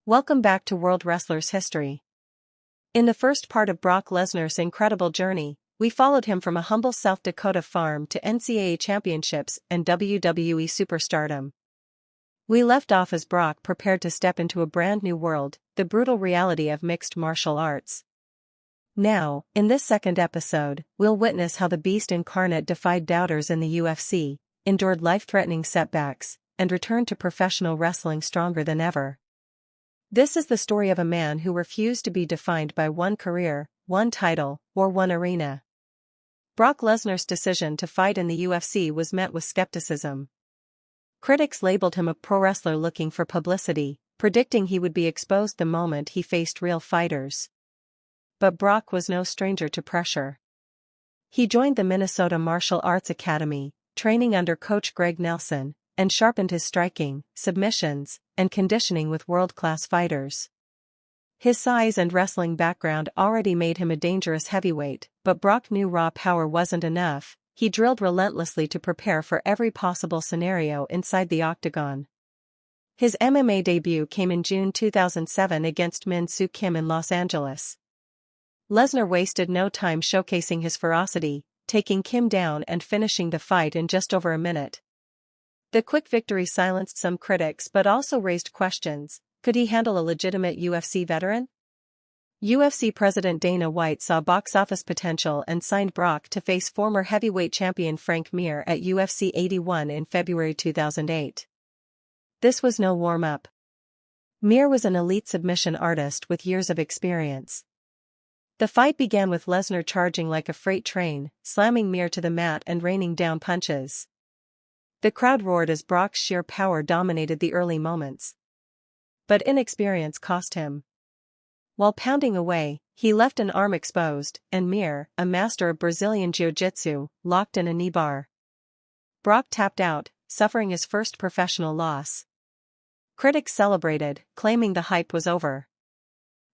Welcome back to World Wrestlers History. In the first part of Brock Lesnar's incredible journey, we followed him from a humble South Dakota farm to NCAA championships and WWE superstardom. We left off as Brock prepared to step into a brand new world, the brutal reality of mixed martial arts. Now, in this second episode, we'll witness how the Beast incarnate defied doubters in the UFC, endured life-threatening setbacks, and returned to professional wrestling stronger than ever. This is the story of a man who refused to be defined by one career, one title, or one arena. Brock Lesnar's decision to fight in the UFC was met with skepticism. Critics labeled him a pro wrestler looking for publicity, predicting he would be exposed the moment he faced real fighters. But Brock was no stranger to pressure. He joined the Minnesota Martial Arts Academy, training under coach Greg Nelson, and sharpened his striking, submissions, and conditioning with world-class fighters. His size and wrestling background already made him a dangerous heavyweight, but Brock knew raw power wasn't enough. He drilled relentlessly to prepare for every possible scenario inside the Octagon. His MMA debut came in June 2007 against Min Soo Kim in Los Angeles. Lesnar wasted no time showcasing his ferocity, taking Kim down and finishing the fight in just over a minute. The quick victory silenced some critics but also raised questions. Could he handle a legitimate UFC veteran? UFC President Dana White saw box office potential and signed Brock to face former heavyweight champion Frank Mir at UFC 81 in February 2008. This was no warm-up. Mir was an elite submission artist with years of experience. The fight began with Lesnar charging like a freight train, slamming Mir to the mat and raining down punches. The crowd roared as Brock's sheer power dominated the early moments. But inexperience cost him. While pounding away, he left an arm exposed, and Mir, a master of Brazilian Jiu-Jitsu, locked in a knee bar. Brock tapped out, suffering his first professional loss. Critics celebrated, claiming the hype was over.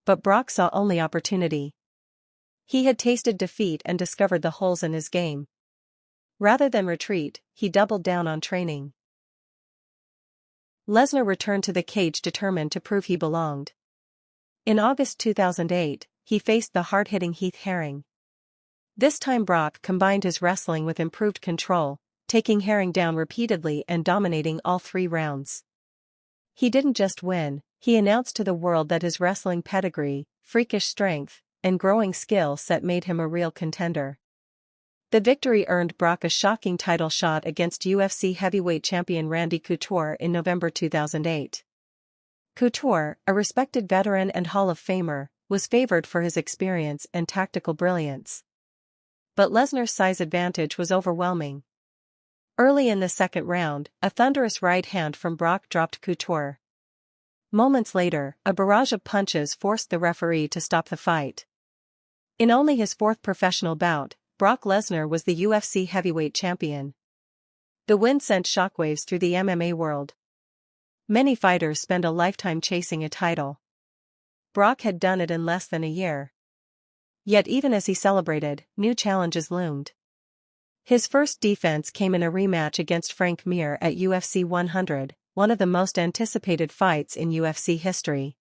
But Brock saw only opportunity. He had tasted defeat and discovered the holes in his game. Rather than retreat, he doubled down on training. Lesnar returned to the cage determined to prove he belonged. In August 2008, he faced the hard-hitting Heath Herring. This time Brock combined his wrestling with improved control, taking Herring down repeatedly and dominating all 3 rounds. He didn't just win, he announced to the world that his wrestling pedigree, freakish strength, and growing skill set made him a real contender. The victory earned Brock a shocking title shot against UFC heavyweight champion Randy Couture in November 2008. Couture, a respected veteran and Hall of Famer, was favored for his experience and tactical brilliance. But Lesnar's size advantage was overwhelming. Early in the second round, a thunderous right hand from Brock dropped Couture. Moments later, a barrage of punches forced the referee to stop the fight. In only his 4th professional bout, Brock Lesnar was the UFC heavyweight champion. The win sent shockwaves through the MMA world. Many fighters spend a lifetime chasing a title. Brock had done it in less than a year. Yet even as he celebrated, new challenges loomed. His first defense came in a rematch against Frank Mir at UFC 100, one of the most anticipated fights in UFC history.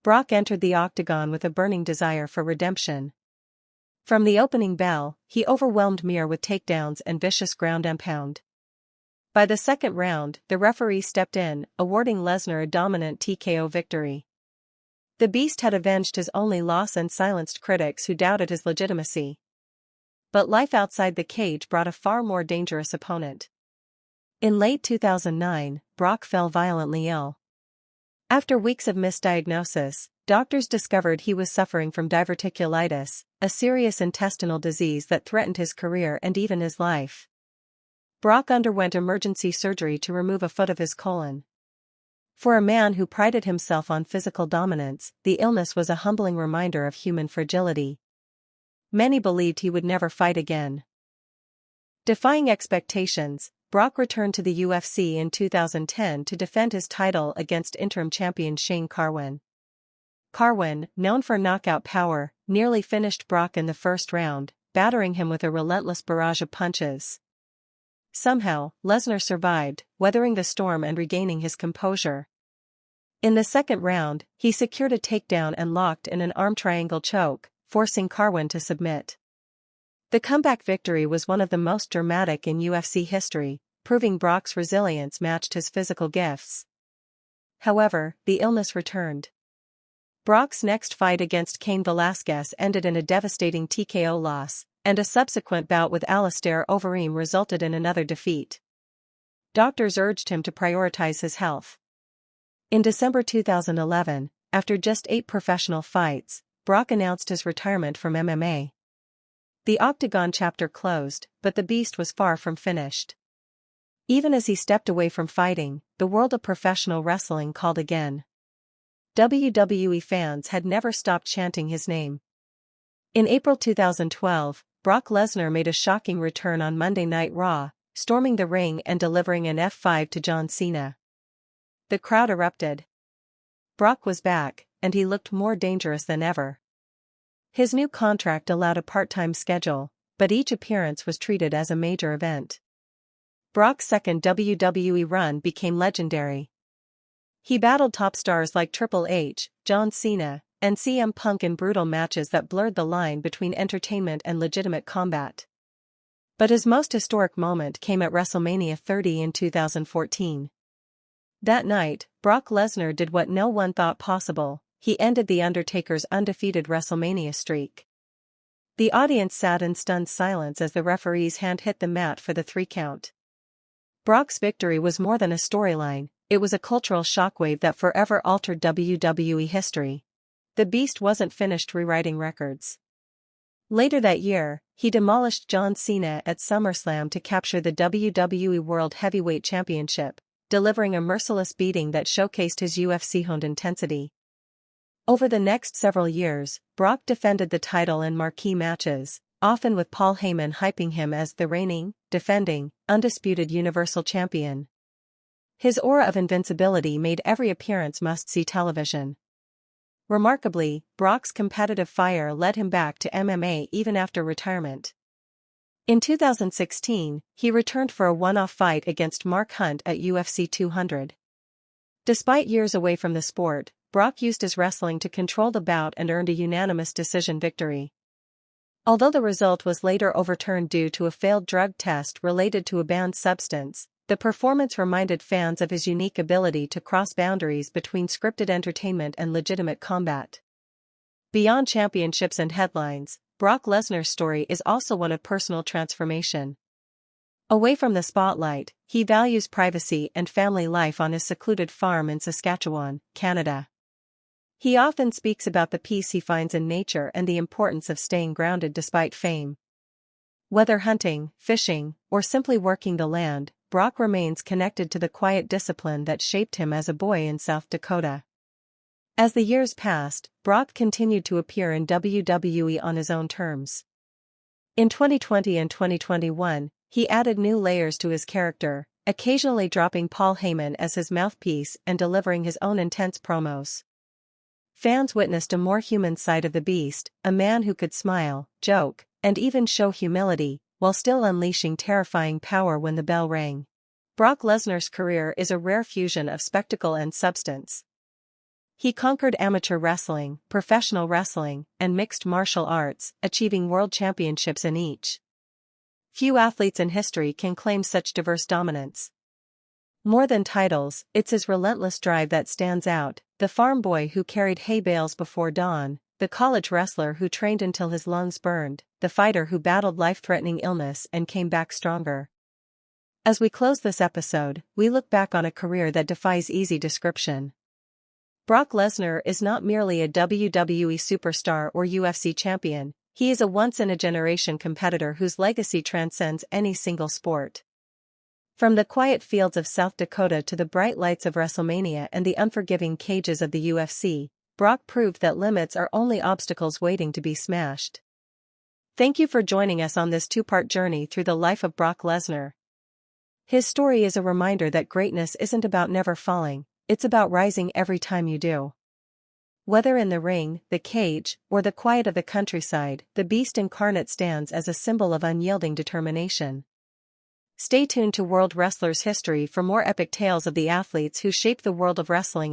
Brock entered the Octagon with a burning desire for redemption. From the opening bell, he overwhelmed Mir with takedowns and vicious ground and pound. By the second round, the referee stepped in, awarding Lesnar a dominant TKO victory. The Beast had avenged his only loss and silenced critics who doubted his legitimacy. But life outside the cage brought a far more dangerous opponent. In late 2009, Brock fell violently ill. After weeks of misdiagnosis, doctors discovered he was suffering from diverticulitis, a serious intestinal disease that threatened his career and even his life. Brock underwent emergency surgery to remove a foot of his colon. For a man who prided himself on physical dominance, the illness was a humbling reminder of human fragility. Many believed he would never fight again. Defying expectations, Brock returned to the UFC in 2010 to defend his title against interim champion Shane Carwin. Carwin, known for knockout power, nearly finished Brock in the first round, battering him with a relentless barrage of punches. Somehow, Lesnar survived, weathering the storm and regaining his composure. In the second round, he secured a takedown and locked in an arm triangle choke, forcing Carwin to submit. The comeback victory was one of the most dramatic in UFC history, proving Brock's resilience matched his physical gifts. However, the illness returned. Brock's next fight against Cain Velasquez ended in a devastating TKO loss, and a subsequent bout with Alistair Overeem resulted in another defeat. Doctors urged him to prioritize his health. In December 2011, after just 8 professional fights, Brock announced his retirement from MMA. The Octagon chapter closed, but the beast was far from finished. Even as he stepped away from fighting, the world of professional wrestling called again. WWE fans had never stopped chanting his name. In April 2012, Brock Lesnar made a shocking return on Monday Night Raw, storming the ring and delivering an F5 to John Cena. The crowd erupted. Brock was back, and he looked more dangerous than ever. His new contract allowed a part-time schedule, but each appearance was treated as a major event. Brock's second WWE run became legendary. He battled top stars like Triple H, John Cena, and CM Punk in brutal matches that blurred the line between entertainment and legitimate combat. But his most historic moment came at WrestleMania 30 in 2014. That night, Brock Lesnar did what no one thought possible: he ended The Undertaker's undefeated WrestleMania streak. The audience sat in stunned silence as the referee's hand hit the mat for the 3 count. Brock's victory was more than a storyline, it was a cultural shockwave that forever altered WWE history. The Beast wasn't finished rewriting records. Later that year, he demolished John Cena at SummerSlam to capture the WWE World Heavyweight Championship, delivering a merciless beating that showcased his UFC-honed intensity. Over the next several years, Brock defended the title in marquee matches, often with Paul Heyman hyping him as the reigning, defending, undisputed Universal Champion. His aura of invincibility made every appearance must-see television. Remarkably, Brock's competitive fire led him back to MMA even after retirement. In 2016, he returned for a one-off fight against Mark Hunt at UFC 200. Despite years away from the sport, Brock used his wrestling to control the bout and earned a unanimous decision victory. Although the result was later overturned due to a failed drug test related to a banned substance, the performance reminded fans of his unique ability to cross boundaries between scripted entertainment and legitimate combat. Beyond championships and headlines, Brock Lesnar's story is also one of personal transformation. Away from the spotlight, he values privacy and family life on his secluded farm in Saskatchewan, Canada. He often speaks about the peace he finds in nature and the importance of staying grounded despite fame. Whether hunting, fishing, or simply working the land, Brock remains connected to the quiet discipline that shaped him as a boy in South Dakota. As the years passed, Brock continued to appear in WWE on his own terms. In 2020 and 2021, he added new layers to his character, occasionally dropping Paul Heyman as his mouthpiece and delivering his own intense promos. Fans witnessed a more human side of the Beast, a man who could smile, joke, and even show humility, while still unleashing terrifying power when the bell rang. Brock Lesnar's career is a rare fusion of spectacle and substance. He conquered amateur wrestling, professional wrestling, and mixed martial arts, achieving world championships in each. Few athletes in history can claim such diverse dominance. More than titles, it's his relentless drive that stands out: the farm boy who carried hay bales before dawn, the college wrestler who trained until his lungs burned, the fighter who battled life-threatening illness and came back stronger. As we close this episode, we look back on a career that defies easy description. Brock Lesnar is not merely a WWE superstar or UFC champion, he is a once-in-a-generation competitor whose legacy transcends any single sport. From the quiet fields of South Dakota to the bright lights of WrestleMania and the unforgiving cages of the UFC, Brock proved that limits are only obstacles waiting to be smashed. Thank you for joining us on this 2-part journey through the life of Brock Lesnar. His story is a reminder that greatness isn't about never falling, it's about rising every time you do. Whether in the ring, the cage, or the quiet of the countryside, the Beast incarnate stands as a symbol of unyielding determination. Stay tuned to World Wrestlers History for more epic tales of the athletes who shaped the world of wrestling.